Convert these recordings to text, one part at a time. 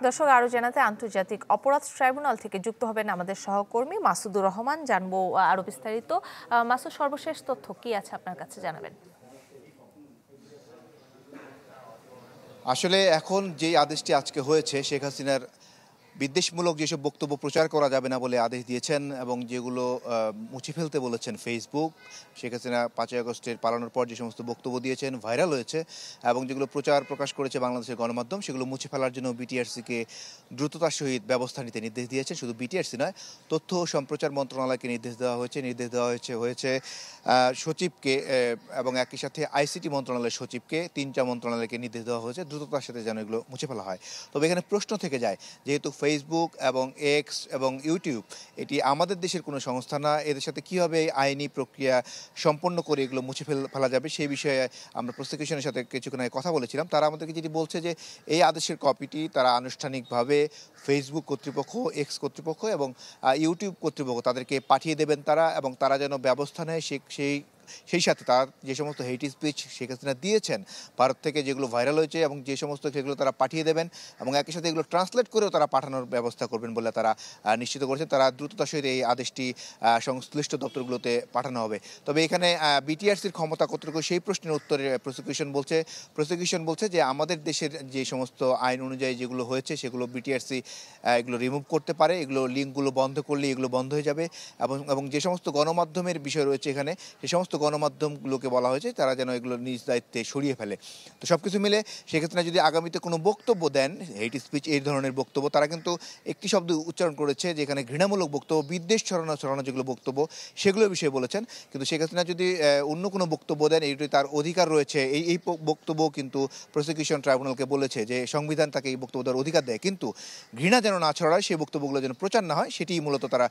দর্শক আরো জানাতে আন্তর্জাতিক অপরাধ ট্রাইব্যুনাল থেকে যুক্ত হবেন আমাদের সহকর্মী মাসুদুর রহমান। জানবো আরো বিস্তারিত। মাসুদ, সর্বশেষ তথ্য কি আছে আপনার কাছে জানাবেন? আসলে এখন যে আদেশটি আজকে হয়েছে, শেখ হাসিনার বিদ্বেষমূলক যেসব বক্তব্য প্রচার করা যাবে না বলে আদেশ দিয়েছেন এবং যেগুলো মুছে ফেলতে বলেছেন ফেসবুক। শেখ হাসিনা 5ই আগস্টের পালানোর পর যে সমস্ত বক্তব্য দিয়েছেন, ভাইরাল হয়েছে এবং যেগুলো প্রচার প্রকাশ করেছে বাংলাদেশের গণমাধ্যম, সেগুলো মুছে ফেলার জন্য বিটিআরসিকে দ্রুততার সহিত ব্যবস্থা নিতে নির্দেশ দিয়েছেন। শুধু বিটিআরসি নয়, তথ্য ও সম্প্রচার মন্ত্রণালয়কে নির্দেশ দেওয়া হয়েছে সচিবকে এবং একই সাথে আইসিটি মন্ত্রণালয়ের সচিবকে, 3টা মন্ত্রণালয়কে নির্দেশ দেওয়া হয়েছে দ্রুততার সাথে যেন এগুলো মুছে ফেলা হয়। তবে এখানে প্রশ্ন থেকে যায়, যেহেতু ফেসবুক এবং এক্স এবং ইউটিউব এটি আমাদের দেশের কোনো সংস্থা না, এদের সাথে কীভাবে আইনি প্রক্রিয়া সম্পন্ন করে এগুলো মুছে ফেলা যাবে, সেই বিষয়ে আমরা প্রসিকিউশনের সাথে কিছুক্ষণ আগে কথা বলেছিলাম। তারা আমাদেরকে যেটি বলছে যে এই আদেশের কপিটি তারা আনুষ্ঠানিকভাবে ফেসবুক কর্তৃপক্ষ, এক্স কর্তৃপক্ষ এবং ইউটিউব কর্তৃপক্ষ তাদেরকে পাঠিয়ে দেবেন তারা, এবং তারা যেন ব্যবস্থা নেয় সেই সাথে তার যে সমস্ত হেট স্পিচ শেখ হাসিনা দিয়েছেন ভারত থেকে, যেগুলো ভাইরাল হয়েছে এবং যে সমস্ত সেগুলো তারা পাঠিয়ে দেবেন এবং একই সাথে এগুলো ট্রান্সলেট করেও তারা পাঠানোর ব্যবস্থা করবেন বলে তারা নিশ্চিত করেছেন। তারা দ্রুততার সহিত এই আদেশটি সংশ্লিষ্ট দপ্তরগুলোতে পাঠানো হবে। তবে এখানে বিটিআরসির ক্ষমতা কতটুকু, সেই প্রশ্নের উত্তরে প্রসিকিউশন বলছে যে আমাদের দেশের যে সমস্ত আইন অনুযায়ী যেগুলো হয়েছে সেগুলো বিটিআরসি এগুলো রিমুভ করতে পারে, এগুলো লিঙ্কগুলো বন্ধ করলে এগুলো বন্ধ হয়ে যাবে এবং যে সমস্ত গণমাধ্যমের বিষয় রয়েছে এখানে, সে সমস্ত গণমাধ্যমগুলোকে বলা হয়েছে তারা যেন এগুলো নিজ দায়িত্বে সরিয়ে ফেলে। তো সব কিছু মিলে সেক্ষেত্রে যদি আগামীতে কোনো বক্তব্য দেন, হেট স্পিচ এই ধরনের বক্তব্য, তারা কিন্তু একটি শব্দ উচ্চারণ করেছে যে এখানে ঘৃণামূলক বক্তব্য, বিদ্বেষ ছড়ানো যেগুলো বক্তব্য সেগুলোর বিষয়ে বলেছেন। কিন্তু শেখ হাসিনা যদি অন্য কোনো বক্তব্য দেন, এইটি তার অধিকার রয়েছে। এই বক্তব্য কিন্তু প্রসিকিউশন ট্রাইব্যুনালকে বলেছে যে সংবিধান তাকে এই বক্তব্য দেওয়ার অধিকার দেয়, কিন্তু ঘৃণা যেন না ছড়ায়, সেই বক্তব্যগুলো যেন প্রচার না হয়, সেটি মূলত তারা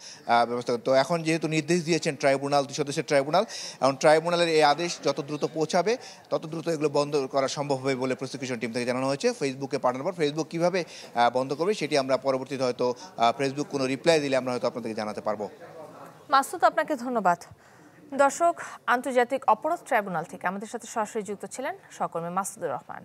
ব্যবস্থা করে। তো এখন যেহেতু নির্দেশ দিয়েছেন ট্রাইব্যুনাল, 2 সদস্যের ট্রাইব্যুনাল, এখন ট্রাইব্যুনালের এই আদেশ যত দ্রুত পৌঁছাবে তত দ্রুত এগুলো বন্ধ করা সম্ভব হবে বলে প্রসিকিউশন টিম থেকে জানানো হয়েছে। ফেসবুকে পাঠানোর পর ফেসবুক কীভাবে বন্ধ করবে সেটি আমরা পরবর্তীতে হয়তো ফেসবুক কোনো রিপ্লাই দিলে আমরা হয়তো আপনাদেরকে জানাতে পারবো। মাসুদ, আপনাকে ধন্যবাদ। দর্শক, আন্তর্জাতিক অপরাধ ট্রাইব্যুনাল থেকে আমাদের সাথে সরাসরি যুক্ত ছিলেন সহকর্মী মাসুদুর রহমান।